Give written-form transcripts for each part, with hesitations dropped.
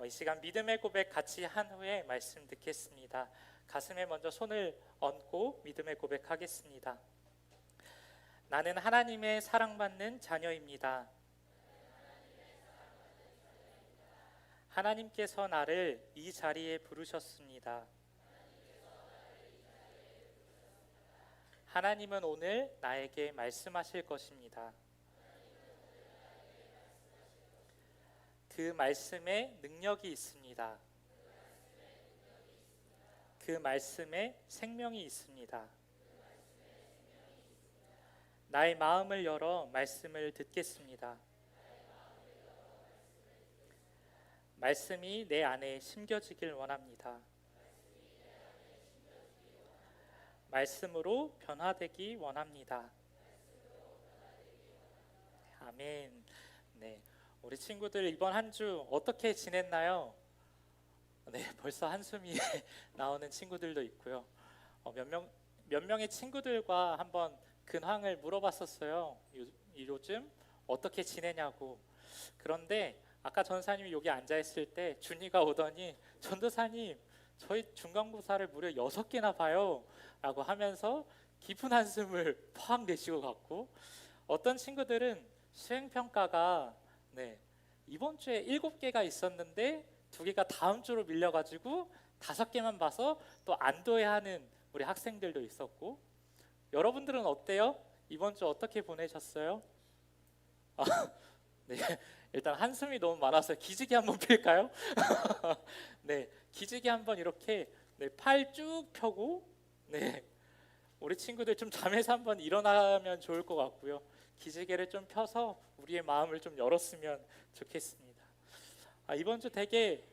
이 시간 믿음의 고백 같이 한 후에 말씀 듣겠습니다. 가슴에 먼저 손을 얹고 믿음의 고백하겠습니다. 나는 하나님의 사랑받는 자녀입니다. 하나님께서 나를 이 자리에 부르셨습니다. 하나님은 오늘 나에게 말씀하실 것입니다. 그 말씀에 능력이 있습니다. 그 말씀에 생명이 있습니다. 나의 마음을 열어 말씀을 듣겠습니다. 말씀이 내 안에 심겨지길 원합니다. 말씀으로 변화되기 원합니다. 아멘. 네, 우리 친구들 이번 한 주 어떻게 지냈나요? 네, 벌써 한숨이 나오는 친구들도 있고요. 몇 명의 친구들과 한번 근황을 물어봤었어요. 요즘 어떻게 지내냐고. 그런데 아까 전사님이 여기 앉아 있을 때 준이가 오더니 전도사님 저희 중간고사를 무려 6개나 봐요 라고 하면서 깊은 한숨을 팍 내쉬고 갔고, 어떤 친구들은 수행평가가 이번 주에 7개가 있었는데 2개가 다음 주로 밀려가지고 5개만 봐서 또 안도해하는 우리 학생들도 있었고, 여러분들은 어때요? 이번 주 어떻게 보내셨어요? 네, 일단 한숨이 너무 많아서 기지개 한번 필까요? 네, 기지개 한번 이렇게 팔 쭉 펴고 우리 친구들 좀 잠에서 한번 일어나면 좋을 것 같고요. 기지개를 좀 펴서 우리의 마음을 좀 열었으면 좋겠습니다. 이번 주 되게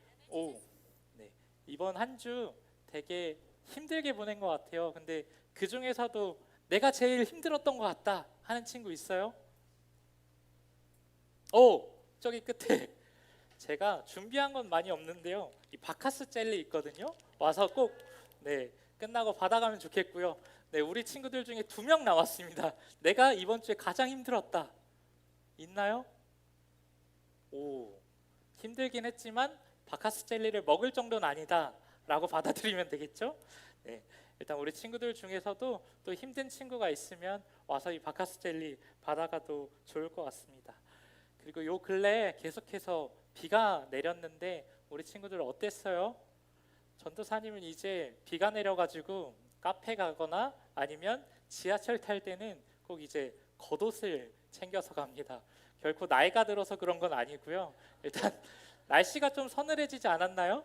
이번 한 주 되게 힘들게 보낸 것 같아요. 근데 그 중에서도 내가 제일 힘들었던 것 같다 하는 친구 있어요? 저기 끝에 제가 준비한 건 많이 없는데요, 이 바카스 젤리 있거든요. 와서 꼭 끝나고 받아가면 좋겠고요. 우리 친구들 중에 2명 나왔습니다. 내가 이번 주에 가장 힘들었다 있나요? 힘들긴 했지만 바카스 젤리를 먹을 정도는 아니다 라고 받아들이면 되겠죠? 일단 우리 친구들 중에서도 또 힘든 친구가 있으면 와서 이 바카스 젤리 받아가도 좋을 것 같습니다. 그리고 요 근래에 계속해서 비가 내렸는데 우리 친구들 어땠어요? 전도사님은 이제 비가 내려가지고 카페 가거나 아니면 지하철 탈 때는 꼭 이제 겉옷을 챙겨서 갑니다. 결코 나이가 들어서 그런 건 아니고요. 일단 날씨가 좀 서늘해지지 않았나요?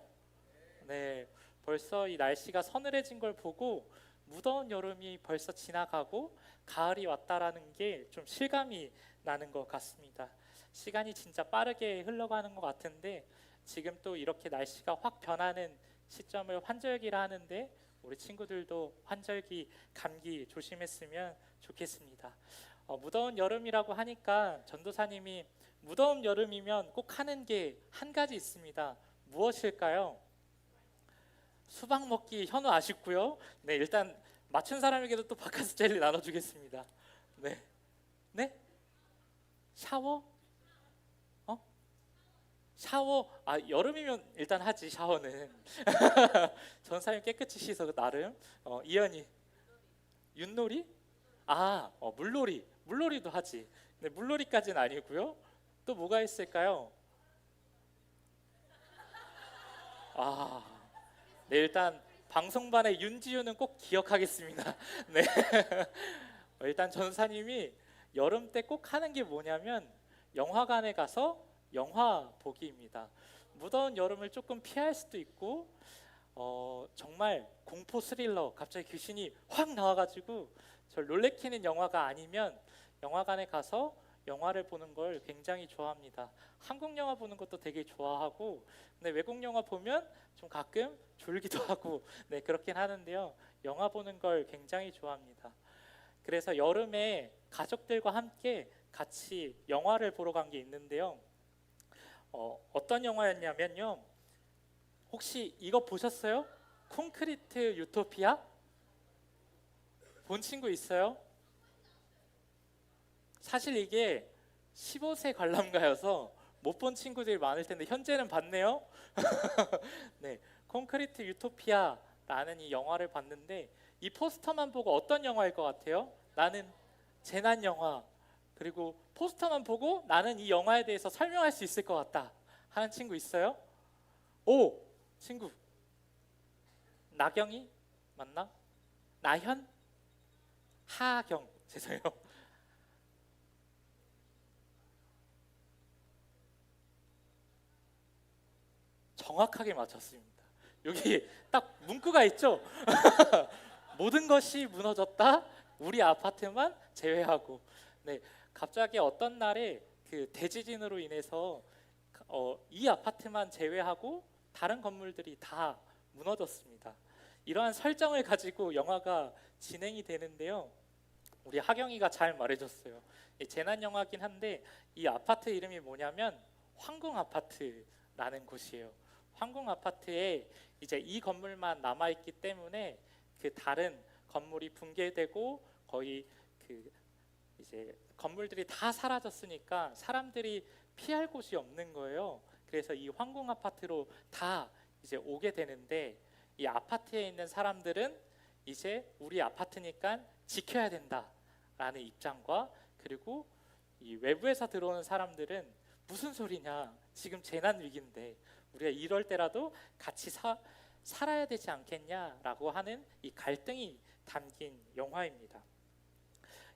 네, 벌써 이 날씨가 서늘해진 걸 보고 무더운 여름이 벌써 지나가고 가을이 왔다라는 게 좀 실감이 나는 것 같습니다. 시간이 진짜 빠르게 흘러가는 것 같은데 지금 또 이렇게 날씨가 확 변하는 시점을 환절기라 하는데 우리 친구들도 환절기, 감기 조심했으면 좋겠습니다. 무더운 여름이라고 하니까 전도사님이 무더운 여름이면 꼭 하는 게 한 가지 있습니다. 무엇일까요? 수박 먹기. 현우 아쉽고요. 일단 맞춘 사람에게도 또 바카스 젤리 나눠주겠습니다. 네? 샤워? 샤워? 여름이면 일단 하지 샤워는. 전사님 깨끗이 씻어 나름. 이현이 윷놀이? 물놀이도 하지. 물놀이까지는 아니고요. 또 뭐가 있을까요? 일단 방송반의 윤지윤은 꼭 기억하겠습니다. 일단 전사님이 여름 때 꼭 하는 게 뭐냐면 영화관에 가서 영화 보기입니다. 무더운 여름을 조금 피할 수도 있고 정말 공포 스릴러 갑자기 귀신이 확 나와가지고 저 놀래키는 영화가 아니면 영화관에 가서 영화를 보는 걸 굉장히 좋아합니다. 한국 영화 보는 것도 되게 좋아하고 외국 영화 보면 좀 가끔 졸기도 하고 그렇긴 하는데요, 영화 보는 걸 굉장히 좋아합니다. 그래서 여름에 가족들과 함께 같이 영화를 보러 간 게 있는데요, 어떤 영화였냐면요, 혹시 이거 보셨어요? 콘크리트 유토피아? 본 친구 있어요? 사실 이게 15세 관람가여서 못 본 친구들이 많을 텐데 현재는 봤네요. 네, 콘크리트 유토피아라는 이 영화를 봤는데 이 포스터만 보고 어떤 영화일 것 같아요? 나는 재난 영화. 그리고 포스터만 보고 나는 이 영화에 대해서 설명할 수 있을 것 같다 하는 친구 있어요? 오, 친구 나경이 맞나? 나현? 하경 죄송해요. 정확하게 맞췄습니다. 여기 딱 문구가 있죠. 모든 것이 무너졌다. 우리 아파트만 제외하고. 네, 갑자기 어떤 날에 그 대지진으로 인해서 이 아파트만 제외하고 다른 건물들이 다 무너졌습니다. 이러한 설정을 가지고 영화가 진행이 되는데요. 우리 하경이가 잘 말해줬어요. 재난 영화긴 한데 이 아파트 이름이 뭐냐면 황궁 아파트라는 곳이에요. 황궁 아파트에 이제 이 건물만 남아 있기 때문에 그 다른 건물이 붕괴되고 거의 그 이제 건물들이 다 사라졌으니까 사람들이 피할 곳이 없는 거예요. 그래서 이 황궁 아파트로 다 이제 오게 되는데 이 아파트에 있는 사람들은 이제 우리 아파트니까 지켜야 된다라는 입장과 그리고 이 외부에서 들어오는 사람들은 무슨 소리냐 지금 재난 위기인데 우리가 이럴 때라도 같이 살아야 되지 않겠냐라고 하는 이 갈등이 담긴 영화입니다.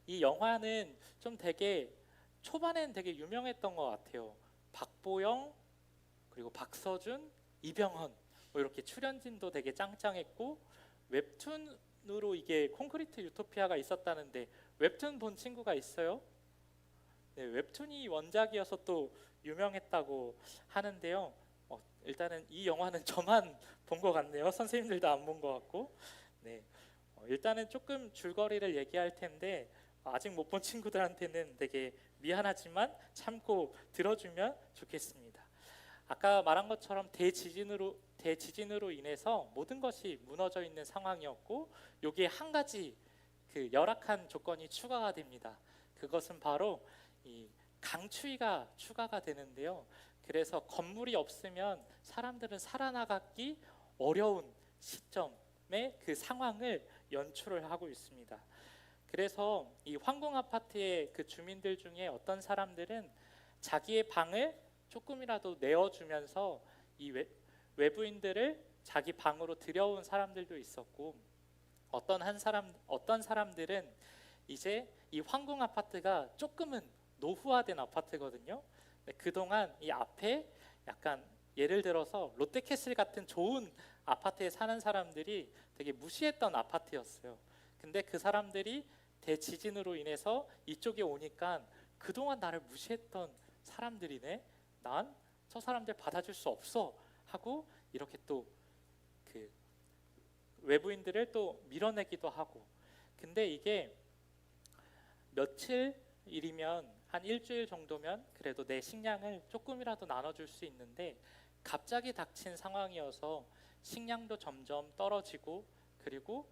이 영화는 좀 되게 초반에는 되게 유명했던 것 같아요. 박보영 그리고 박서준, 이병헌 뭐 이렇게 출연진도 되게 짱짱했고 웹툰으로 이게 콘크리트 유토피아가 있었다는데 웹툰 본 친구가 있어요? 네, 웹툰이 원작이어서 또 유명했다고 하는데요. 일단은 이 영화는 저만 본 것 같네요. 선생님들도 안 본 것 같고. 네, 일단은 조금 줄거리를 얘기할 텐데 아직 못 본 친구들한테는 되게 미안하지만 참고 들어주면 좋겠습니다. 아까 말한 것처럼 대지진으로 인해서 모든 것이 무너져 있는 상황이었고 여기에 한 가지 그 열악한 조건이 추가가 됩니다. 그것은 바로 이 강추위가 추가가 되는데요. 그래서 건물이 없으면 사람들은 살아나가기 어려운 시점의 그 상황을 연출을 하고 있습니다. 그래서 이 황궁 아파트의 그 주민들 중에 어떤 사람들은 자기의 방을 조금이라도 내어주면서 이 외부인들을 자기 방으로 들여온 사람들도 있었고 어떤 사람들은 이제 이 황궁 아파트가 조금은 노후화된 아파트거든요. 그동안 이 앞에 약간 예를 들어서 롯데캐슬 같은 좋은 아파트에 사는 사람들이 되게 무시했던 아파트였어요. 근데 그 사람들이 대지진으로 인해서 이쪽에 오니까 그동안 나를 무시했던 사람들이네. 난 저 사람들 받아줄 수 없어 하고 이렇게 또 그 외부인들을 또 밀어내기도 하고. 근데 이게 며칠이면 한 일주일 정도면 그래도 내 식량을 조금이라도 나눠줄 수 있는데 갑자기 닥친 상황이어서 식량도 점점 떨어지고 그리고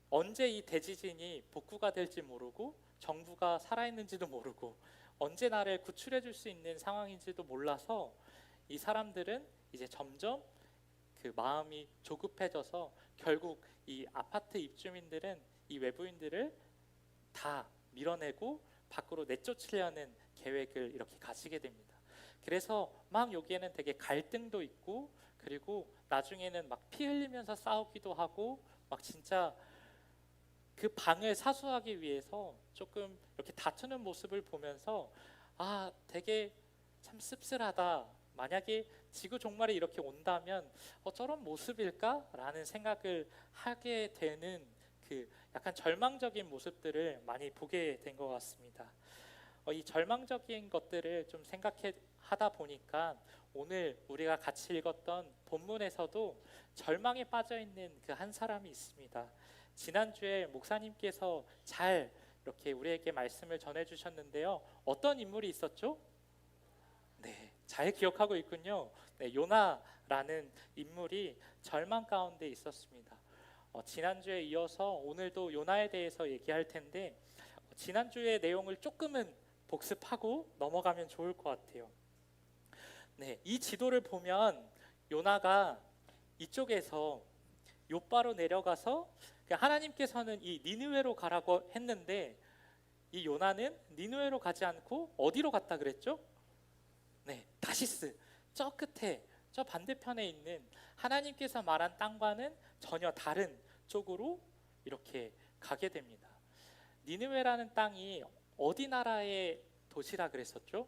언제 이 대지진이 복구가 될지 모르고 정부가 살아있는지도 모르고 언제 나를 구출해 줄 수 있는 상황인지도 몰라서 이 사람들은 이제 점점 그 마음이 조급해져서 결국 이 아파트 입주민들은 이 외부인들을 다 밀어내고 밖으로 내쫓으려는 계획을 이렇게 가지게 됩니다. 그래서 막 여기에는 되게 갈등도 있고 그리고 나중에는 막 피 흘리면서 싸우기도 하고 막 진짜 그 방을 사수하기 위해서 조금 이렇게 다투는 모습을 보면서 아 되게 참 씁쓸하다. 만약에 지구 종말이 이렇게 온다면 저런 모습일까라는 생각을 하게 되는 그 약간 절망적인 모습들을 많이 보게 된 것 같습니다. 이 절망적인 것들을 좀 생각해 하다 보니까 오늘 우리가 같이 읽었던 본문에서도 절망에 빠져 있는 그 한 사람이 있습니다. 지난주에 목사님께서 잘 이렇게 우리에게 말씀을 전해 주셨는데요. 어떤 인물이 있었죠? 네, 잘 기억하고 있군요. 네, 요나라는 인물이 절망 가운데 있었습니다. 지난주에 이어서 오늘도 요나에 대해서 얘기할 텐데 지난주의 내용을 조금은 복습하고 넘어가면 좋을 것 같아요. 네, 이 지도를 보면 요나가 이쪽에서 욥바로 내려가서 하나님께서는 이 니느웨로 가라고 했는데 이 요나는 니느웨로 가지 않고 어디로 갔다 그랬죠? 네, 다시스. 저 끝에 저 반대편에 있는 하나님께서 말한 땅과는 전혀 다른 쪽으로 이렇게 가게 됩니다. 니느웨라는 땅이 어디 나라의 도시라 그랬었죠?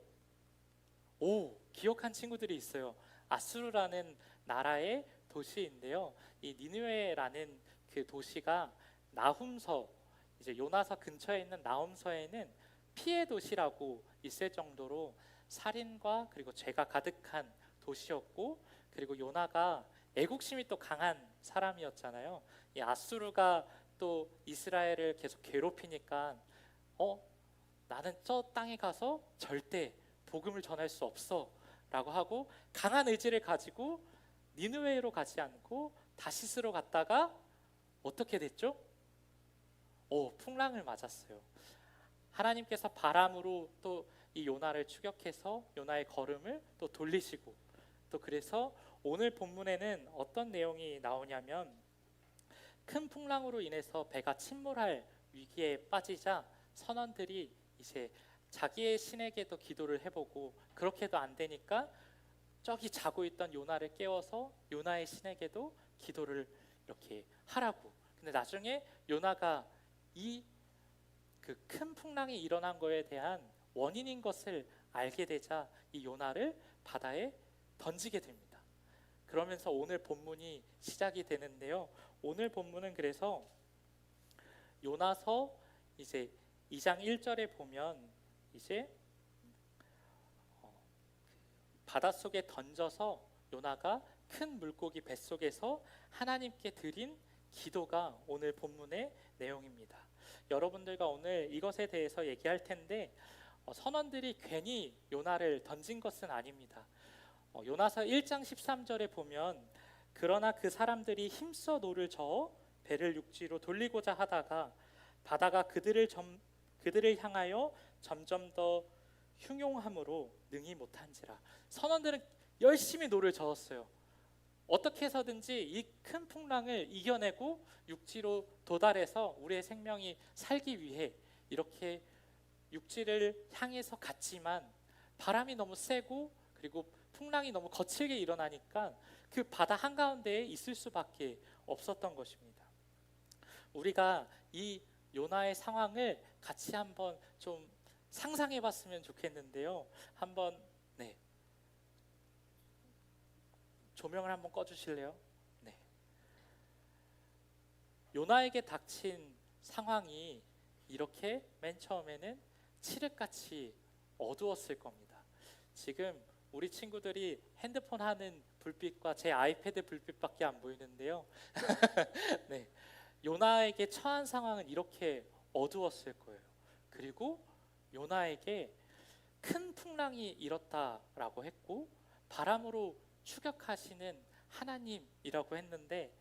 오, 기억한 친구들이 있어요. 아수르라는 나라의 도시인데요. 이 니느웨라는 그 도시가 나훔서, 이제 요나서 근처에 있는 나훔서에는 피해 도시라고 있을 정도로 살인과 그리고 죄가 가득한 도시였고, 그리고 요나가 애국심이 또 강한 사람이었잖아요. 이 아수르가 또 이스라엘을 계속 괴롭히니까 나는 저 땅에 가서 절대 복음을 전할 수 없어 라고 하고 강한 의지를 가지고 니느웨로 가지 않고 다시스로 갔다가 어떻게 됐죠? 풍랑을 맞았어요. 하나님께서 바람으로 또 이 요나를 추격해서 요나의 걸음을 또 돌리시고, 또 그래서 오늘 본문에는 어떤 내용이 나오냐면, 큰 풍랑으로 인해서 배가 침몰할 위기에 빠지자 선원들이 이제 자기의 신에게도 기도를 해보고, 그렇게도 안 되니까 저기 자고 있던 요나를 깨워서 요나의 신에게도 기도를 이렇게 하라고. 근데 나중에 요나가 이 그 큰 풍랑이 일어난 거에 대한 원인인 것을 알게 되자 이 요나를 바다에 던지게 됩니다. 그러면서 오늘 본문이 시작이 되는데요. 오늘 본문은 그래서 요나서 이제 2장 1절에 보면 이제 바닷속에 던져서 요나가 큰 물고기 뱃속에서 하나님께 드린 기도가 오늘 본문의 내용입니다. 여러분들과 오늘 이것에 대해서 얘기할 텐데, 선원들이 괜히 요나를 던진 것은 아닙니다. 요나서 1장 13절에 보면, 그러나 그 사람들이 힘써 노를 저어 배를 육지로 돌리고자 하다가 바다가 그들을 향하여 점점 더 흉용함으로 능히 못한지라. 선원들은 열심히 노를 저었어요. 어떻게 해서든지 이 큰 풍랑을 이겨내고 육지로 도달해서 우리의 생명이 살기 위해 이렇게 육지를 향해서 갔지만, 바람이 너무 세고 그리고 풍랑이 너무 거칠게 일어나니까 그 바다 한가운데에 있을 수밖에 없었던 것입니다. 우리가 이 요나의 상황을 같이 한번 좀 상상해 봤으면 좋겠는데요. 한번 조명을 한번 꺼 주실래요? 네. 요나에게 닥친 상황이 이렇게 맨 처음에는 칠흑같이 어두웠을 겁니다. 지금 우리 친구들이 핸드폰 하는 불빛과 제 아이패드 불빛밖에 안 보이는데요. 네. 요나에게 처한 상황은 이렇게 어두웠을 거예요. 그리고 요나에게 큰 풍랑이 일었다라고 했고 바람으로 추격하시는 하나님이라고 했는데,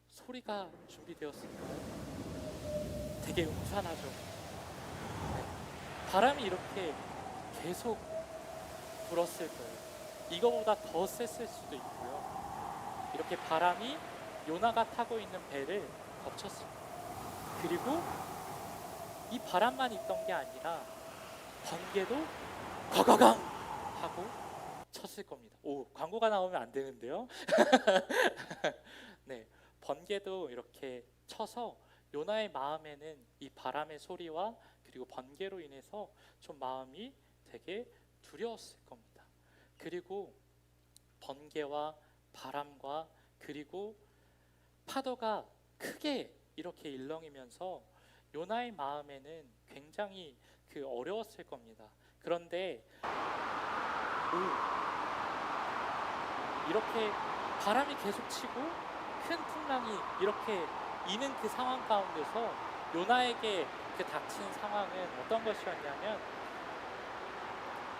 소리가 준비되었을까요? 되게 음산하죠. 네. 바람이 이렇게 계속 불었을 거예요. 이거보다 더 셌을 수도 있고요. 이렇게 바람이 요나가 타고 있는 배를 덮쳤을 거예요. 그리고 이 바람만 있던 게 아니라 번개도 거거강 하고 쳤을 겁니다. 광고가 나오면 안 되는데요. 네, 번개도 이렇게 쳐서 요나의 마음에는 이 바람의 소리와 그리고 번개로 인해서 좀 마음이 되게 두려웠을 겁니다. 그리고 번개와 바람과 그리고 파도가 크게 이렇게 일렁이면서 요나의 마음에는 굉장히 어려웠을 겁니다. 그런데 이렇게 바람이 계속 치고 큰 풍랑이 이렇게 이는 그 상황 가운데서 요나에게 닥친 상황은 어떤 것이었냐면,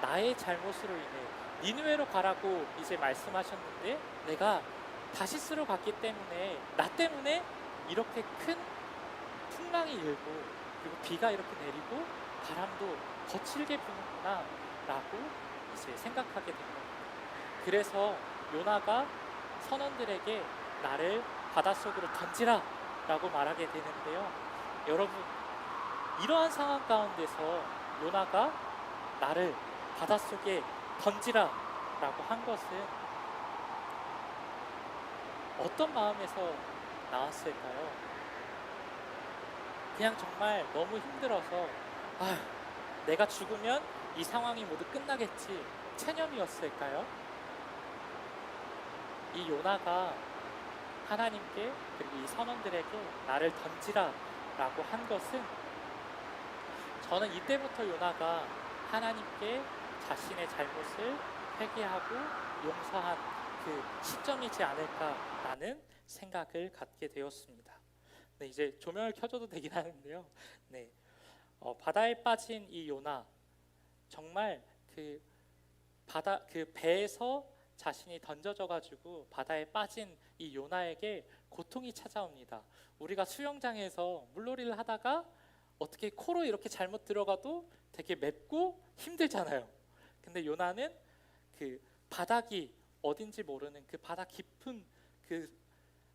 나의 잘못으로 인해 니느웨로 가라고 이제 말씀하셨는데 내가 다시스로 갔기 때문에 나 때문에 이렇게 큰 풍랑이 일고 그리고 비가 이렇게 내리고 바람도 거칠게 부는구나 라고 이제 생각하게 된 겁니다. 그래서 요나가 선원들에게 나를 바닷속으로 던지라 라고 말하게 되는데요. 여러분, 이러한 상황 가운데서 요나가 나를 바닷속에 던지라 라고 한 것은 어떤 마음에서 나왔을까요? 그냥 정말 너무 힘들어서 내가 죽으면 이 상황이 모두 끝나겠지, 체념이었을까요? 이 요나가 하나님께 그리고 이 선원들에게 나를 던지라 라고 한 것은, 저는 이때부터 요나가 하나님께 자신의 잘못을 회개하고 용서한 그 시점이지 않을까라는 생각을 갖게 되었습니다. 네, 이제 조명을 켜줘도 되긴 하는데요. 네, 바다에 빠진 이 요나, 정말 그 배에서 자신이 던져져 가지고 바다에 빠진 이 요나에게 고통이 찾아옵니다. 우리가 수영장에서 물놀이를 하다가 어떻게 코로 이렇게 잘못 들어가도 되게 맵고 힘들잖아요. 근데 요나는 그 바닥이 어딘지 모르는 그 바다 깊은 그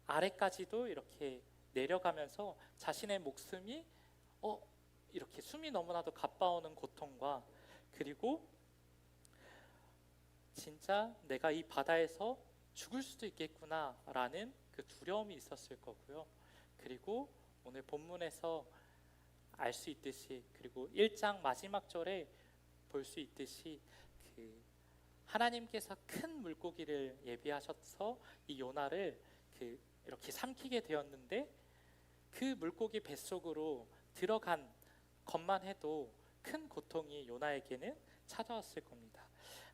아래까지도 이렇게 내려가면서 자신의 목숨이 이렇게 숨이 너무나도 가빠오는 고통과, 그리고 진짜 내가 이 바다에서 죽을 수도 있겠구나라는 그 두려움이 있었을 거고요. 그리고 오늘 본문에서 알 수 있듯이, 그리고 1장 마지막 절에 볼 수 있듯이, 그 하나님께서 큰 물고기를 예비하셔서 이 요나를 이렇게 삼키게 되었는데, 그 물고기 뱃속으로 들어간 것만 해도 큰 고통이 요나에게는 찾아왔을 겁니다.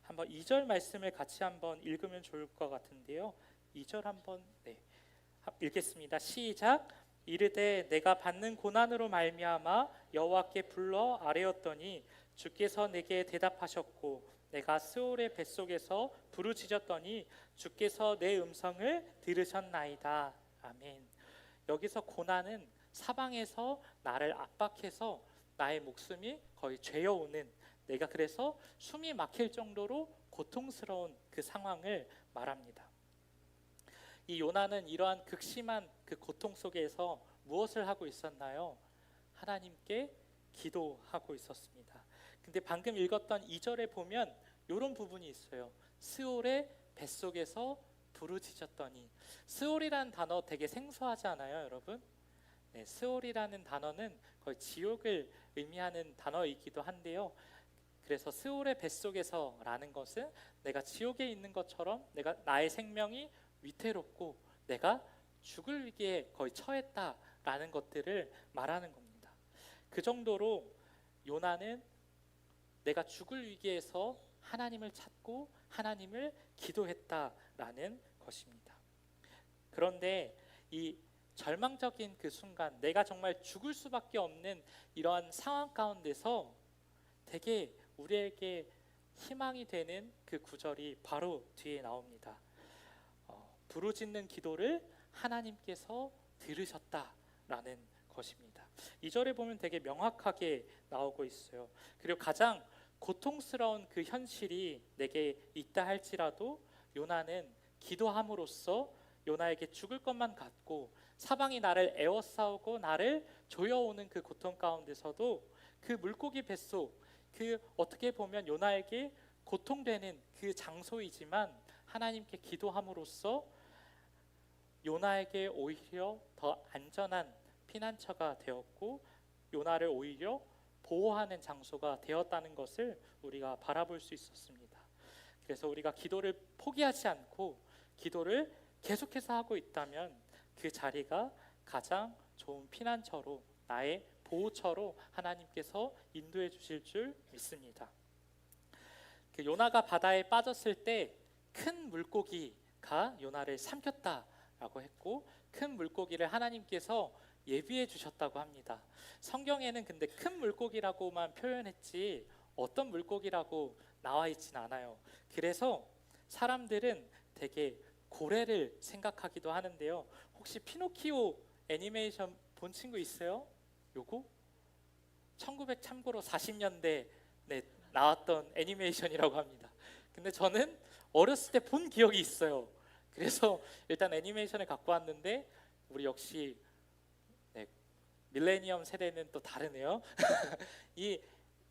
한번 2절 말씀을 같이 한번 읽으면 좋을 것 같은데요. 2절 한번 읽겠습니다. 시작. 이르되 내가 받는 고난으로 말미암아 여호와께 불러 아뢰었더니 주께서 내게 대답하셨고, 내가 스올의 뱃속에서 부르짖었더니 주께서 내 음성을 들으셨나이다. 아멘. 여기서 고난은 사방에서 나를 압박해서 나의 목숨이 거의 죄어오는, 내가 그래서 숨이 막힐 정도로 고통스러운 그 상황을 말합니다. 이 요나는 이러한 극심한 그 고통 속에서 무엇을 하고 있었나요? 하나님께 기도하고 있었습니다. 근데 방금 읽었던 2절에 보면 이런 부분이 있어요. 스올의 뱃속에서 부르짖었더니. 스올이라는 단어 되게 생소하지 않아요, 여러분? 네, 스올이라는 단어는 거의 지옥을 의미하는 단어이기도 한데요. 그래서 스올의 뱃속에서라는 것은 내가 지옥에 있는 것처럼 나의 생명이 위태롭고 내가 죽을 위기에 거의 처했다라는 것들을 말하는 겁니다. 그 정도로 요나는 내가 죽을 위기에서 하나님을 찾고 하나님을 기도했다라는 것입니다. 그런데 이 절망적인 그 순간, 내가 정말 죽을 수밖에 없는 이러한 상황 가운데서 되게 우리에게 희망이 되는 그 구절이 바로 뒤에 나옵니다. 부르짖는 기도를 하나님께서 들으셨다라는 것입니다. 2절에 보면 되게 명확하게 나오고 있어요. 그리고 가장 고통스러운 그 현실이 내게 있다 할지라도 요나는 기도함으로써 요나에게 죽을 것만 같고 사방이 나를 에워싸우고 나를 조여오는 그 고통 가운데서도 그 물고기 뱃속, 그 어떻게 보면 요나에게 고통되는 그 장소이지만 하나님께 기도함으로써 요나에게 오히려 더 안전한 피난처가 되었고 요나를 오히려 보호하는 장소가 되었다는 것을 우리가 바라볼 수 있었습니다. 그래서 우리가 기도를 포기하지 않고 기도를 계속해서 하고 있다면 그 자리가 가장 좋은 피난처로, 나의 보호처로 하나님께서 인도해 주실 줄 믿습니다. 그 요나가 바다에 빠졌을 때 큰 물고기가 요나를 삼켰다라고 했고, 큰 물고기를 하나님께서 예비해 주셨다고 합니다. 성경에는 근데 큰 물고기라고만 표현했지 어떤 물고기라고 나와 있진 않아요. 그래서 사람들은 되게 고래를 생각하기도 하는데요. 혹시 피노키오 애니메이션 본 친구 있어요? 요거? 참고로 40년대 나왔던 애니메이션이라고 합니다. 근데 저는 어렸을 때 본 기억이 있어요. 그래서 일단 애니메이션을 갖고 왔는데 우리 역시 네, 밀레니엄 세대는 또 다르네요. 이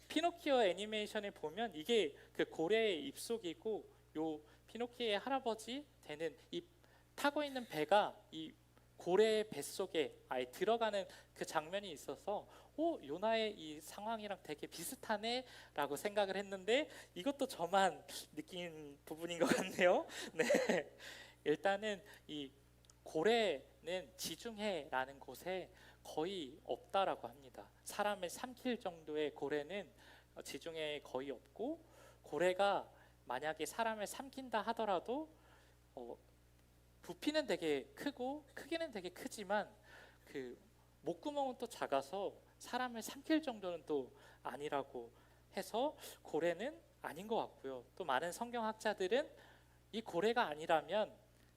피노키오 애니메이션을 보면 이게 그 고래의 입속이고 요 피노키오의 할아버지 되는 이 타고 있는 배가 이 고래의 뱃속에 아예 들어가는 그 장면이 있어서 요나의 이 상황이랑 되게 비슷하네 라고 생각을 했는데 이것도 저만 느낀 부분인 것 같네요. 네. 일단은 이 고래는 지중해라는 곳에 거의 없다라고 합니다. 사람을 삼킬 정도의 고래는 지중해에 거의 없고, 고래가 만약에 사람을 삼킨다 하더라도 부피는 되게 크고 크기는 되게 크지만 그 목구멍은 또 작아서 사람을 삼킬 정도는 또 아니라고 해서 고래는 아닌 것 같고요. 또 많은 성경학자들은 이 고래가 아니라면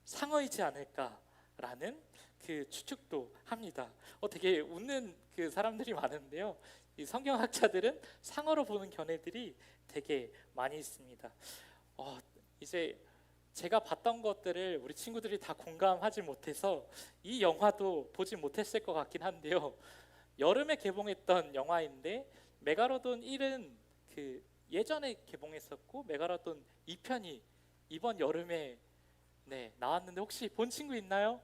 상어이지 않을까라는 그 추측도 합니다. 되게 웃는 그 사람들이 많은데요. 이 성경학자들은 상어로 보는 견해들이 되게 많이 있습니다. 이제 제가 봤던 것들을 우리 친구들이 다 공감하지 못해서 이 영화도 보지 못했을 것 같긴 한데요. 여름에 개봉했던 영화인데 메가로돈 1은 그 예전에 개봉했었고 메가로돈 2편이 이번 여름에 나왔는데 혹시 본 친구 있나요?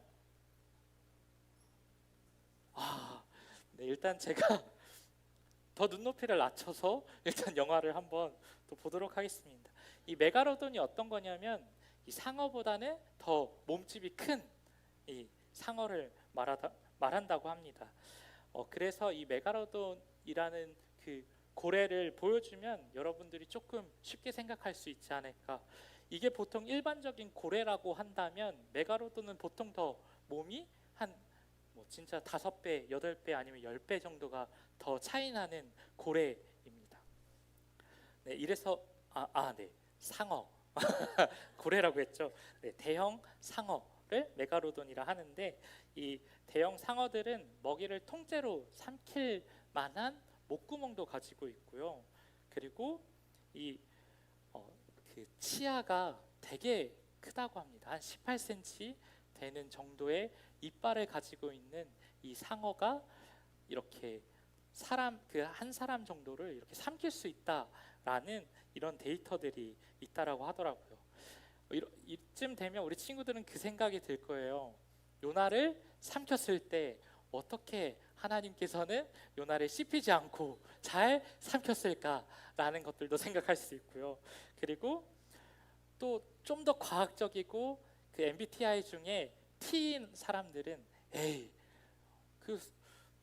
네, 일단 제가 더 눈높이를 낮춰서 일단 영화를 한번 또 보도록 하겠습니다. 이 메가로돈이 어떤 거냐면 이 상어보다는 더 몸집이 큰 이 상어를 말한다고 합니다. 그래서 이 메가로돈이라는 그 고래를 보여주면 여러분들이 조금 쉽게 생각할 수 있지 않을까. 이게 보통 일반적인 고래라고 한다면 메가로돈은 보통 더 몸이 한 진짜 5배, 8배 아니면 10배 정도가 더 차이 나는 고래입니다. 네, 이래서 네, 상어 고래라고 했죠. 네, 대형 상어를 메가로돈이라 하는데 이 대형 상어들은 먹이를 통째로 삼킬 만한 목구멍도 가지고 있고요. 그리고 그 치아가 되게 크다고 합니다. 한 18cm 되는 정도의 이빨을 가지고 있는 이 상어가 이렇게 한 사람 정도를 이렇게 삼킬 수 있다라는 이런 데이터들이 있다라고 하더라고요. 이쯤 되면 우리 친구들은 그 생각이 들 거예요. 요나를 삼켰을 때 어떻게 하나님께서는 요나를 씹히지 않고 잘 삼켰을까라는 것들도 생각할 수 있고요. 그리고 또 좀 더 과학적이고 그 MBTI 중에 T인 사람들은 그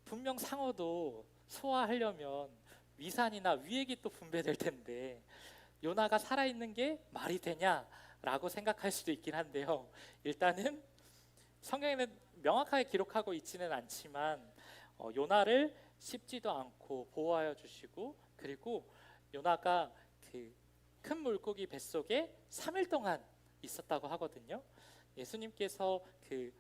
분명 상어도 소화하려면 위산이나 위액이 또 분배될 텐데 요나가 살아있는 게 말이 되냐라고 생각할 수도 있긴 한데요. 일단은 성경에는 명확하게 기록하고 있지는 않지만 요나를 씹지도 않고 보호하여 주시고, 그리고 요나가 그 큰 물고기 뱃속에 3일 동안 있었다고 하거든요. 예수님께서 그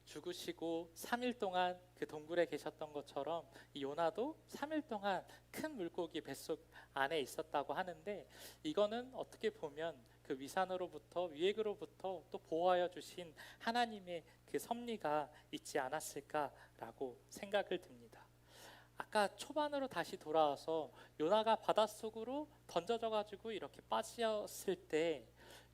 죽으시고 3일 동안 그 동굴에 계셨던 것처럼 이 요나도 3일 동안 큰 물고기 뱃속 안에 있었다고 하는데, 이거는 어떻게 보면 그 위산으로부터 위액으로부터 또 보호하여 주신 하나님의 그 섭리가 있지 않았을까라고 생각을 듭니다. 아까 초반으로 다시 돌아와서 요나가 바닷속으로 던져져 가지고 이렇게 빠졌을 때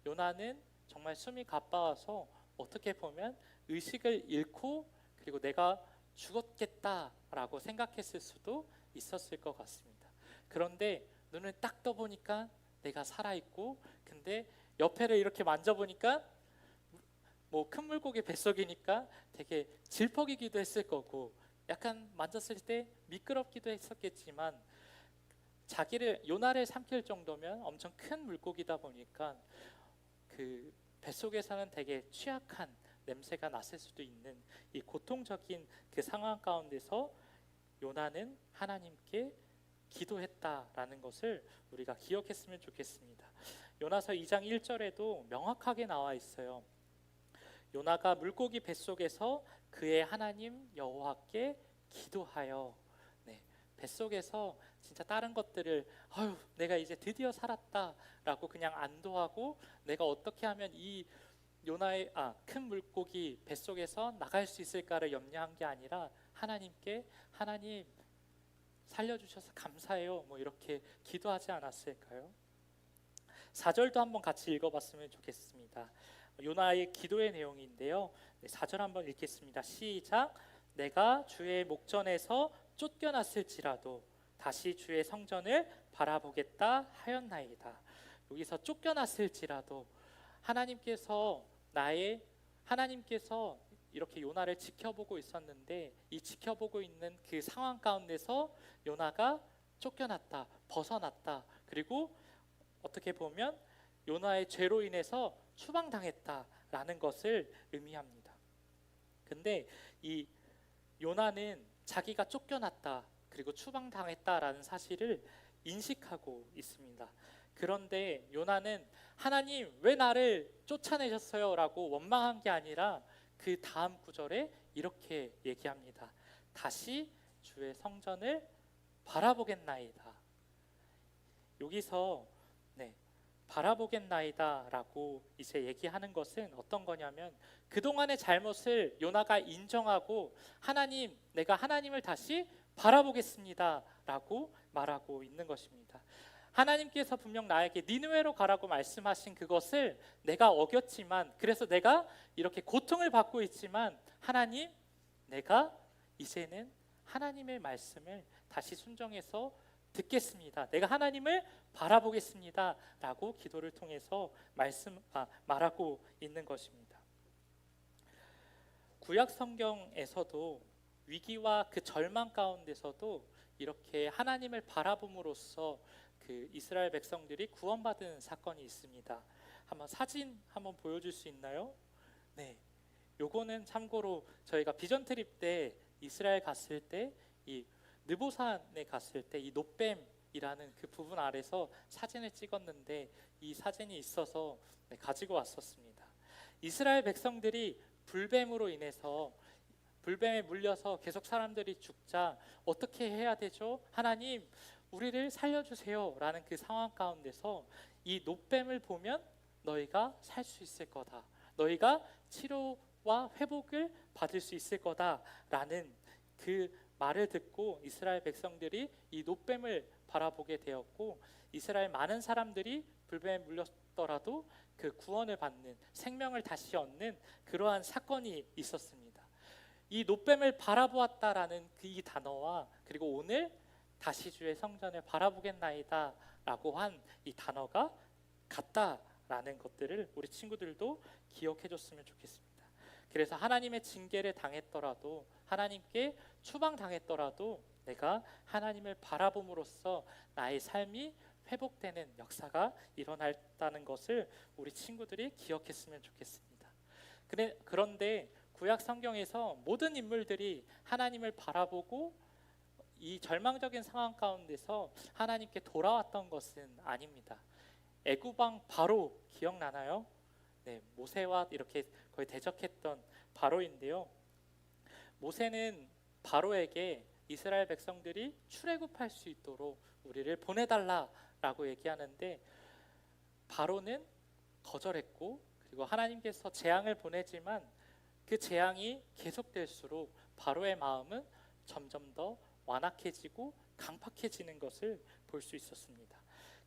요나는 정말 숨이 가빠와서 어떻게 보면 의식을 잃고 그리고 내가 죽었겠다라고 생각했을 수도 있었을 것 같습니다. 그런데 눈을 딱 떠보니까 내가 살아있고, 근데 옆에를 이렇게 만져보니까 큰 물고기 뱃속이니까 되게 질퍽이기도 했을 거고 약간 만졌을 때 미끄럽기도 했었겠지만 요나를 삼킬 정도면 엄청 큰 물고기다 보니까 그 뱃속에서는 되게 취약한 냄새가 났을 수도 있는 이 고통적인 그 상황 가운데서 요나는 하나님께 기도했다라는 것을 우리가 기억했으면 좋겠습니다. 요나서 2장 1절에도 명확하게 나와 있어요. 요나가 물고기 뱃속에서 그의 하나님 여호와께 기도하여. 뱃속에서 진짜 다른 것들을 아유 내가 이제 드디어 살았다라고 그냥 안도하고 내가 어떻게 하면 이 요나의 큰 물고기 뱃속에서 나갈 수 있을까를 염려한 게 아니라 하나님께 하나님 살려주셔서 감사해요 뭐 이렇게 기도하지 않았을까요? 4절도 한번 같이 읽어봤으면 좋겠습니다. 요나의 기도의 내용인데요. 4절 한번 읽겠습니다. 시작. 내가 주의 목전에서 쫓겨났을지라도 다시 주의 성전을 바라보겠다 하였나이다. 여기서 쫓겨났을지라도 하나님께서 이렇게 요나를 지켜보고 있었는데 이 지켜보고 있는 그 상황 가운데서 요나가 쫓겨났다, 벗어났다. 그리고 어떻게 보면 요나의 죄로 인해서 추방당했다라는 것을 의미합니다. 근데 이 요나는 자기가 쫓겨났다 그리고 추방당했다라는 사실을 인식하고 있습니다. 그런데 요나는 하나님 왜 나를 쫓아내셨어요? 라고 원망한 게 아니라 그 다음 구절에 이렇게 얘기합니다. 다시 주의 성전을 바라보겠나이다. 여기서 바라보겠나이다 라고 이제 얘기하는 것은 어떤 거냐면 그동안의 잘못을 요나가 인정하고 하나님, 내가 하나님을 다시 바라보겠습니다 라고 말하고 있는 것입니다. 하나님께서 분명 나에게 니느웨로 가라고 말씀하신 그것을 내가 어겼지만, 그래서 내가 이렇게 고통을 받고 있지만 하나님, 내가 이제는 하나님의 말씀을 다시 순종해서 듣겠습니다. 내가 하나님을 바라보겠습니다 라고 기도를 통해서 말하고 있는 것입니다. 구약 성경에서도 위기와 그 절망 가운데서도 이렇게 하나님을 바라봄으로써 그 이스라엘 백성들이 구원받은 사건이 있습니다. 사진 한번 보여줄 수 있나요? 네, 요거는 참고로 저희가 비전 트립 때 이스라엘 갔을 때 이 느보산에 갔을 때 이 놋뱀이라는 그 부분 아래서 사진을 찍었는데 이 사진이 있어서 가지고 왔었습니다. 이스라엘 백성들이 불뱀에 물려서 계속 사람들이 죽자 어떻게 해야 되죠? 하나님, 우리를 살려주세요 라는 그 상황 가운데서 이 놋뱀을 보면 너희가 살 수 있을 거다, 너희가 치료와 회복을 받을 수 있을 거다 라는 그 말을 듣고 이스라엘 백성들이 이 놋뱀을 바라보게 되었고, 이스라엘 많은 사람들이 불뱀에 물렸더라도 그 구원을 받는, 생명을 다시 얻는 그러한 사건이 있었습니다. 이 놋뱀을 바라보았다라는 그 이 단어와 그리고 오늘 다시 주의 성전을 바라보겠나이다 라고 한 이 단어가 같다라는 것들을 우리 친구들도 기억해 줬으면 좋겠습니다. 그래서 하나님의 징계를 당했더라도, 하나님께 추방당했더라도 내가 하나님을 바라봄으로써 나의 삶이 회복되는 역사가 일어났다는 것을 우리 친구들이 기억했으면 좋겠습니다. 그런데 구약 성경에서 모든 인물들이 하나님을 바라보고 이 절망적인 상황 가운데서 하나님께 돌아왔던 것은 아닙니다. 애굽 왕 바로 기억나나요? 네, 모세와 이렇게 거의 대적했던 바로인데요. 모세는 바로에게 이스라엘 백성들이 출애굽할 수 있도록 우리를 보내달라라고 얘기하는데 바로는 거절했고, 그리고 하나님께서 재앙을 보내지만 그 재앙이 계속될수록 바로의 마음은 점점 더 완악해지고 강팍해지는 것을 볼 수 있었습니다.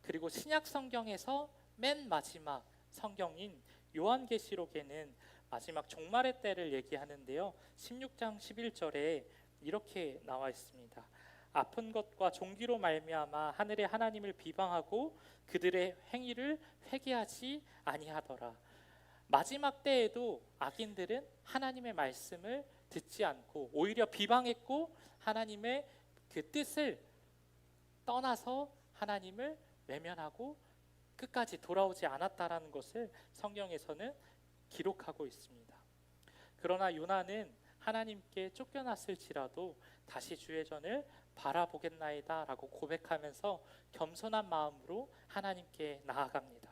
그리고 신약 성경에서 맨 마지막 성경인 요한계시록에는 마지막 종말의 때를 얘기하는데요. 16장 11절에 이렇게 나와 있습니다. 아픈 것과 종기로 말미암아 하늘의 하나님을 비방하고 그들의 행위를 회개하지 아니하더라. 마지막 때에도 악인들은 하나님의 말씀을 듣지 않고 오히려 비방했고 하나님의 그 뜻을 떠나서 하나님을 외면하고 끝까지 돌아오지 않았다라는 것을 성경에서는 기록하고 있습니다. 그러나 요나는 하나님께 쫓겨났을지라도 다시 주의 전을 바라보겠나이다 라고 고백하면서 겸손한 마음으로 하나님께 나아갑니다.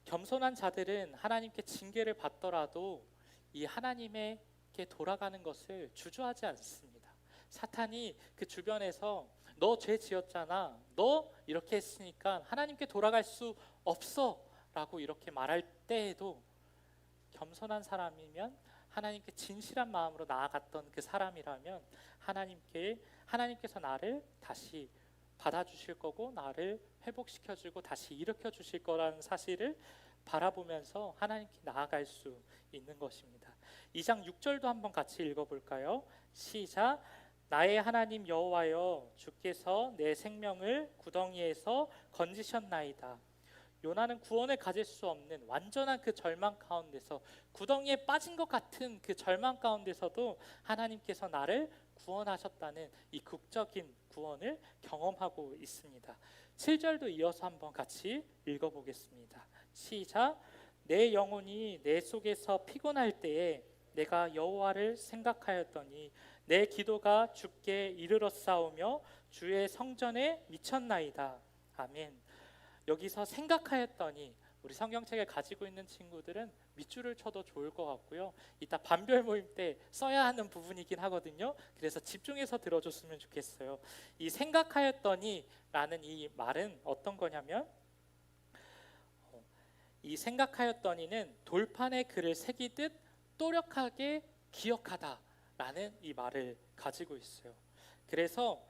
겸손한 자들은 하나님께 징계를 받더라도 이 하나님에게 돌아가는 것을 주저하지 않습니다. 사탄이 그 주변에서 너 죄 지었잖아, 너 이렇게 했으니까 하나님께 돌아갈 수 없어 라고 이렇게 말할 때에도 겸손한 사람이면, 하나님께 진실한 마음으로 나아갔던 그 사람이라면 하나님께서 나를 다시 받아주실 거고 나를 회복시켜주고 다시 일으켜 주실 거라는 사실을 바라보면서 하나님께 나아갈 수 있는 것입니다. 2장 6절도 한번 같이 읽어볼까요? 시작. 나의 하나님 여호와여, 주께서 내 생명을 구덩이에서 건지셨나이다. 요나는 구원을 가질 수 없는 완전한 그 절망 가운데서, 구덩이에 빠진 것 같은 그 절망 가운데서도 하나님께서 나를 구원하셨다는 이 극적인 구원을 경험하고 있습니다. 7절도 이어서 한번 같이 읽어보겠습니다. 시작. 내 영혼이 내 속에서 피곤할 때에 내가 여호와를 생각하였더니 내 기도가 주께 이르렀사오며 주의 성전에 미쳤나이다. 아멘. 여기서 생각하였더니, 우리 성경책을 가지고 있는 친구들은 밑줄을 쳐도 좋을 것 같고요. 이따 반별 모임 때 써야 하는 부분이긴 하거든요. 그래서 집중해서 들어줬으면 좋겠어요. 이 생각하였더니 라는 이 말은 어떤 거냐면, 이 생각하였더니는 돌판에 글을 새기듯 또렷하게 기억하다 라는 이 말을 가지고 있어요. 그래서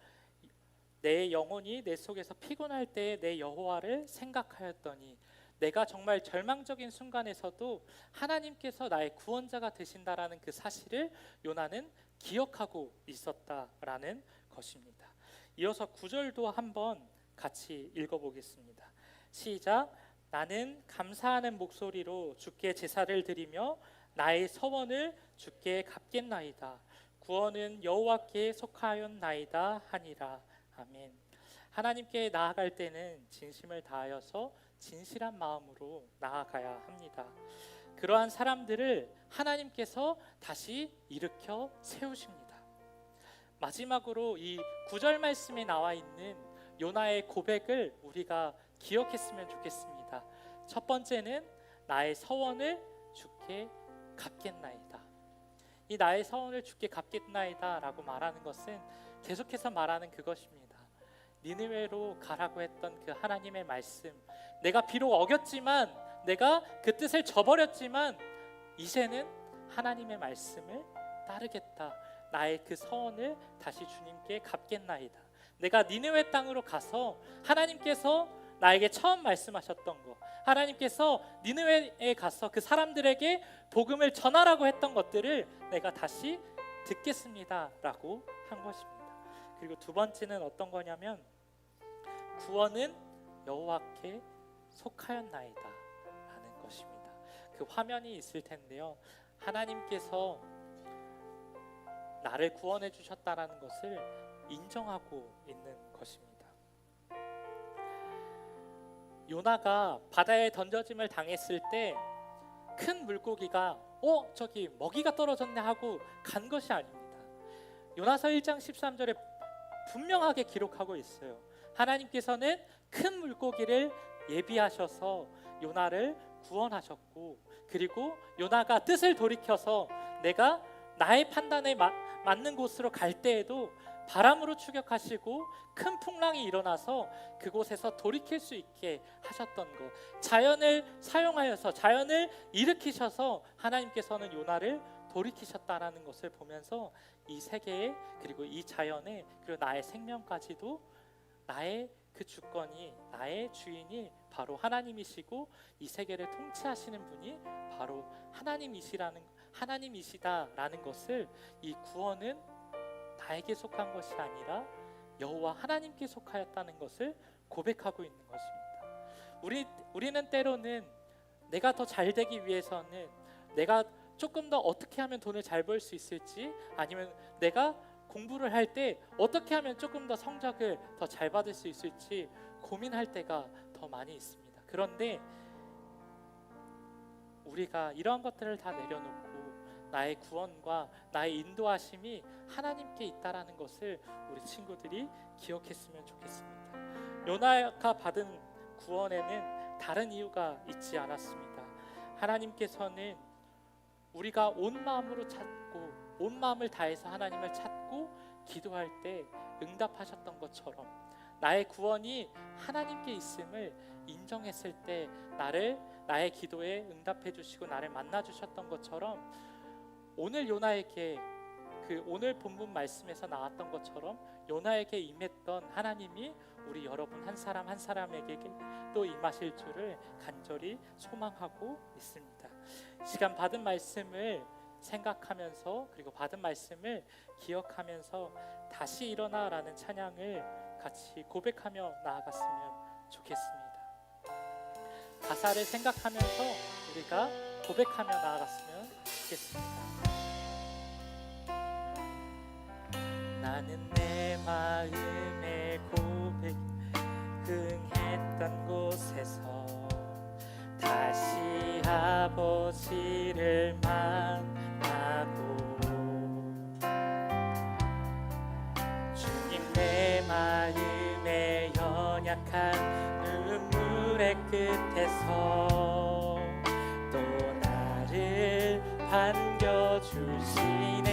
내 영혼이 내 속에서 피곤할 때에 내 여호와를 생각하였더니, 내가 정말 절망적인 순간에서도 하나님께서 나의 구원자가 되신다라는 그 사실을 요나는 기억하고 있었다라는 것입니다. 이어서 9절도 한번 같이 읽어보겠습니다. 시작. 나는 감사하는 목소리로 주께 제사를 드리며 나의 서원을 주께 갚겠나이다. 구원은 여호와께 속하였나이다 하니라. 아멘. 하나님께 나아갈 때는 진심을 다하여서 진실한 마음으로 나아가야 합니다. 그러한 사람들을 하나님께서 다시 일으켜 세우십니다. 마지막으로 이 9절 말씀에 나와 있는 요나의 고백을 우리가 기억했으면 좋겠습니다. 첫 번째는 나의 서원을 주께 갚겠나이다. 이 나의 서원을 주께 갚겠나이다 라고 말하는 것은 계속해서 말하는 그것입니다. 니느웨로 가라고 했던 그 하나님의 말씀, 내가 비록 어겼지만, 내가 그 뜻을 저버렸지만 이제는 하나님의 말씀을 따르겠다. 나의 그 서원을 다시 주님께 갚겠나이다. 내가 니느웨 땅으로 가서 하나님께서 나에게 처음 말씀하셨던 거, 하나님께서 니느웨에 가서 그 사람들에게 복음을 전하라고 했던 것들을 내가 다시 듣겠습니다 라고 한 것입니다. 그리고 두 번째는 어떤 거냐면, 구원은 여호와께 속하였나이다 라는 것입니다. 그 화면이 있을 텐데요, 하나님께서 나를 구원해 주셨다라는 것을 인정하고 있는 것입니다. 요나가 바다에 던져짐을 당했을 때 큰 물고기가 저기 먹이가 떨어졌네 하고 간 것이 아닙니다. 요나서 1장 13절에 분명하게 기록하고 있어요. 하나님께서는 큰 물고기를 예비하셔서 요나를 구원하셨고, 그리고 요나가 뜻을 돌이켜서 내가 나의 판단에 맞는 곳으로 갈 때에도 바람으로 추격하시고 큰 풍랑이 일어나서 그곳에서 돌이킬 수 있게 하셨던 것, 자연을 사용하여서 자연을 일으키셔서 하나님께서는 요나를 돌이키셨다라는 것을 보면서 이 세계에, 그리고 이 자연에, 그리고 나의 생명까지도 나의 그 주권이, 나의 주인이 바로 하나님이시고 이 세계를 통치하시는 분이 바로 하나님이시다라는 것을, 이 구원은 나에게 속한 것이 아니라 여호와 하나님께 속하였다는 것을 고백하고 있는 것입니다. 우리는 때로는 내가 더 잘 되기 위해서는, 내가 조금 더 어떻게 하면 돈을 잘 벌 수 있을지, 아니면 내가 공부를 할 때 어떻게 하면 조금 더 성적을 더 잘 받을 수 있을지 고민할 때가 더 많이 있습니다. 그런데 우리가 이러한 것들을 다 내려놓고 나의 구원과 나의 인도하심이 하나님께 있다라는 것을 우리 친구들이 기억했으면 좋겠습니다. 요나가 받은 구원에는 다른 이유가 있지 않았습니다. 하나님께서는 우리가 온 마음으로 찾고, 온 마음을 다해서 하나님을 찾고 기도할 때 응답하셨던 것처럼 나의 구원이 하나님께 있음을 인정했을 때 나의 기도에 응답해 주시고 나를 만나 주셨던 것처럼 오늘 요나에게 오늘 본문 말씀에서 나왔던 것처럼 요나에게 임했던 하나님이 우리 여러분 한 사람 한 사람에게 또 임하실 줄을 간절히 소망하고 있습니다. 시간 받은 말씀을 생각하면서 그리고 받은 말씀을 기억하면서 다시 일어나라는 찬양을 같이 고백하며 나아갔으면 좋겠습니다. 가사를 생각하면서 우리가 고백하며 나아갔으면 좋겠습니다. 나는 내 마음의 고백 흥했던 곳에서 다시 아버지를 만나고 주님 내 마음의 연약한 눈물의 끝에서 또 나를 반겨주시네.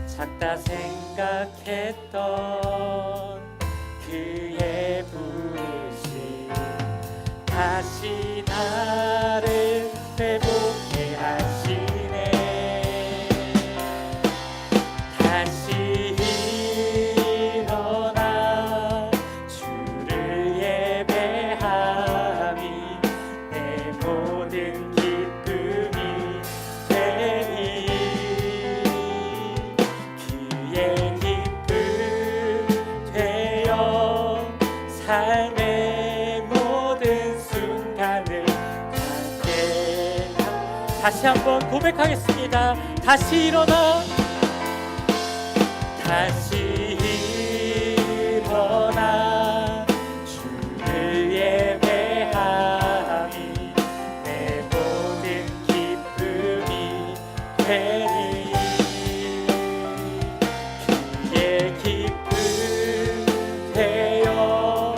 작다 생각했던 그의 부르심 다시 나를 회복해 하시네. 다시 일어나 주를 예배함이 내 모든 기쁨이 되니 그의 기쁨 되어 삶의 모든 순간을 함께. 다시 한번 고백하겠습니다. 다시 일어나 다시 일어나 주를 예배함이 내 모든 기쁨이 되니 그의 기쁨 되어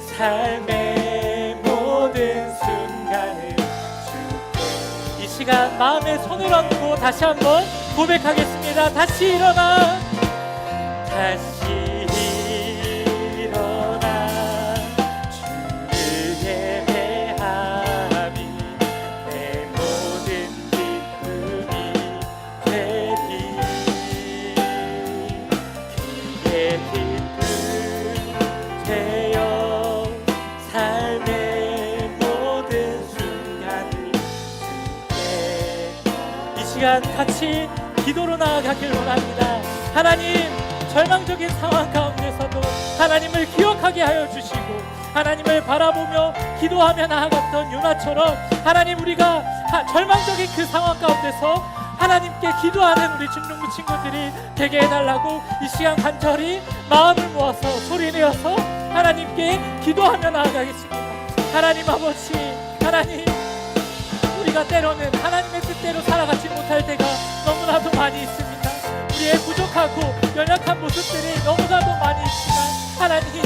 삶의 모든 순간을 주께. 이 시간 마음에 손을 얹고 다시 한번 고백하겠습니다. 다시 일어나 다시 일어나 주를 예배함이 내 모든 기쁨이 되니 그의 기쁨 되어 삶의 모든 순간을 주께. 이 시간 같이 기도로 나아가길 원합니다. 하나님, 절망적인 상황 가운데서도 하나님을 기억하게 하여 주시고 하나님을 바라보며 기도하며 나아갔던 요나처럼 하나님, 우리가 절망적인 그 상황 가운데서 하나님께 기도하는 우리 중등부 친구들이 되게 해달라고 이 시간 간절히 마음을 모아서 소리내어서 하나님께 기도하며 나아가겠습니다. 하나님 아버지, 하나님, 우리가 때로는 하나님의 뜻대로 살아가지 못할 때가 너무나도 많이 있습니다. 우리의 부족하고 연약한 모습들이 너무나도 많이 있지만 하나님,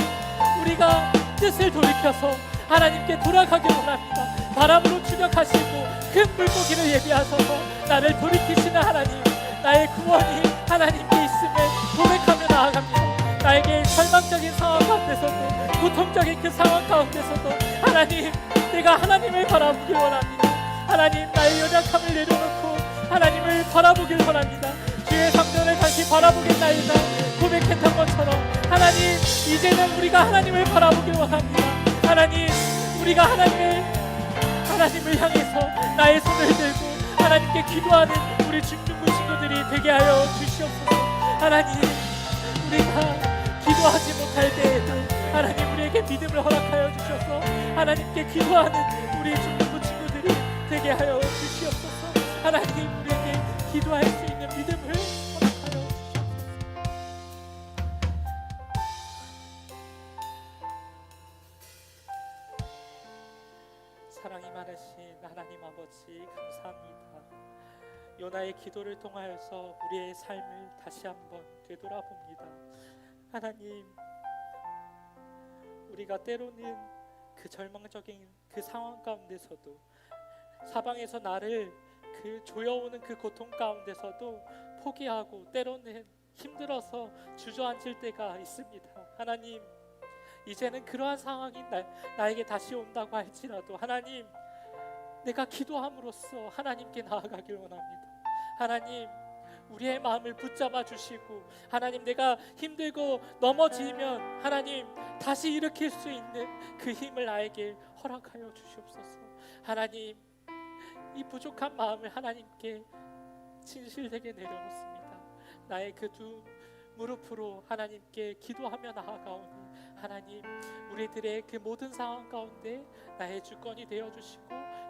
우리가 뜻을 돌이켜서 하나님께 돌아가길 원합니다. 바람으로 추격하시고 큰 물고기를 예비하셔서 나를 돌이키시는 하나님, 나의 구원이 하나님께 있음을 고백하며 나아갑니다. 나에게 절망적인 상황 가운데서도 고통적인 그 상황 가운데서도 하나님, 내가 하나님을 바라보길 원합니다. 하나님, 나의 연약함을 내려놓고 하나님을 바라보길 원합니다. 주의 성전을 다시 바라보겠나이다 고백했던 것처럼 하나님, 이제는 우리가 하나님을 바라보길 원합니다. 하나님, 우리가 하나님을 향해서 나의 손을 들고 하나님께 기도하는 우리 중등부 친구들이 되게 하여 주시옵소서. 하나님, 우리가 기도하지 못할 때에도 하나님, 우리에게 믿음을 허락하여 주셔서 하나님께 기도하는 우리 중등부 친구들이 되게 하여 주시옵소서. 하나님, 우리에게 기도할 수 있는 믿음을 허락하여 주시옵소서. 사랑이 많으신 하나님 아버지, 감사합니다. 요나의 기도를 통하여서 우리의 삶을 다시 한번 되돌아봅니다. 하나님, 우리가 때로는 그 절망적인 그 상황 가운데서도 사방에서 나를 그 조여오는 그 고통 가운데서도 포기하고 때로는 힘들어서 주저앉을 때가 있습니다. 하나님, 이제는 그러한 상황이 나에게 다시 온다고 할지라도 하나님, 내가 기도함으로써 하나님께 나아가길 원합니다. 하나님, 우리의 마음을 붙잡아 주시고, 하나님, 내가 힘들고 넘어지면 하나님 다시 일으킬 수 있는 그 힘을 나에게 허락하여 주시옵소서. 하나님, 이 부족한 마음을 하나님께 진실되게 내려놓습니다. 나의 그 두 무릎으로 하나님께 기도하며 나아가오니 하나님, 우리들의 그 모든 상황 가운데 나의 주권이 되어주시고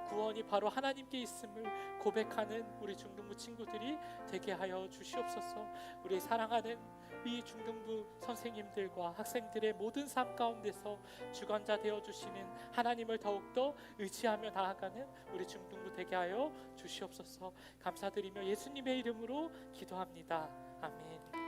구원이 바로 하나님께 있음을 고백하는 우리 중등부 친구들이 되게 하여 주시옵소서. 우리 사랑하는 이 중등부 선생님들과 학생들의 모든 삶 가운데서 주관자 되어주시는 하나님을 더욱더 의지하며 나아가는 우리 중등부 되게 하여 주시옵소서. 감사드리며 예수님의 이름으로 기도합니다. 아멘.